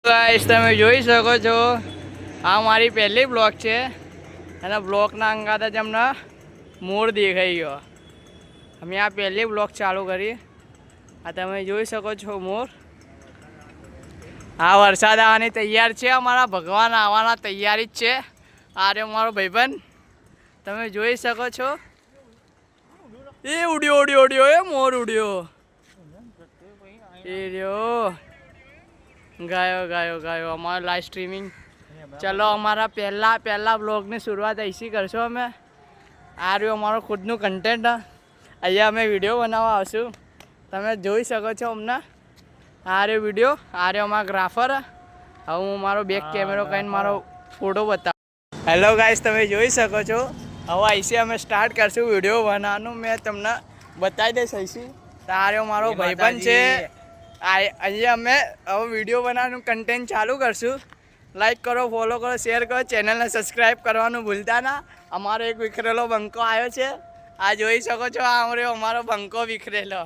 Guys તમે જોઈ શકો છો આ મારી પહેલી બ્લોગ છે અને બ્લોગના અંગાત જ અમને મોર દેખાઈ ગયો. અમે આ પહેલી બ્લોગ ચાલુ કરી. આ તમે જોઈ શકો છો મોર. આ વરસાદ આવવાની તૈયાર છે. અમારા ભગવાન આવવાના તૈયારી જ છે. આ રહ્યો મારો ભાઈબંધ તમે જોઈ શકો છો. એ ઉડ્યો ઉડ્યો ઉડ્યો એ મોર ઉડ્યો એ રહ્યો. ગાયો ગાયો ગાયો અમારું લાઈવ સ્ટ્રીમિંગ. ચલો અમારા પહેલા બ્લોગની શરૂઆત અહીંથી કરશો અમે. આ રહ્યું અમારો ખુદનું કન્ટેન્ટ. અહીંયા અમે વિડીયો બનાવવા આવશું. તમે જોઈ શકો છો અમને. આ રહ્યો વિડીયો. આ રહ્યો અમારા ગ્રાફર. હવે હું મારો બેક કેમેરો કરીને મારો ફોટો બતાવું. હેલો ગાઈસ તમે જોઈ શકો છો. હવે અહીંથી અમે સ્ટાર્ટ કરશું વિડીયો બનાવવાનું. મેં તમને બતાવી દઈશ અહીંથી. તો આ રહ્યો મારો ભાઈબંધ છે. અહીંયા અમે હવે વિડીયો બનાવવાનું કન્ટેન્ટ ચાલુ કરશું. લાઈક કરો, ફોલો કરો, શેર કરો, ચેનલને સબસ્ક્રાઈબ કરવાનું ભૂલતા ના. અમારો એક વિખરેલો બંકો આવ્યો છે. આ જોઈ શકો છો. આ અમારો બંકો વિખરેલો.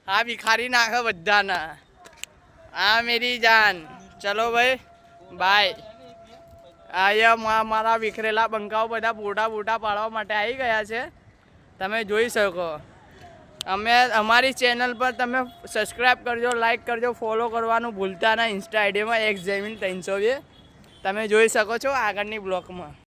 આ વિખારી નાખે બધાના. આ મેરી જાન. ચલો ભાઈ બાય. અહીંયા મારા વિખરેલા બંકાઓ બધા ફોટા પાડવા માટે આવી ગયા છે. તમે જોઈ શકો. અમારી ચેનલ પર તમે સબસ્ક્રાઈબ કરજો, લાઈક કરજો, ફોલો કરવાનું ભૂલતા ના. ઇન્સ્ટા આઈડીમાં XJamin302 તમે જોઈ શકો છો આગળની બ્લોકમાં.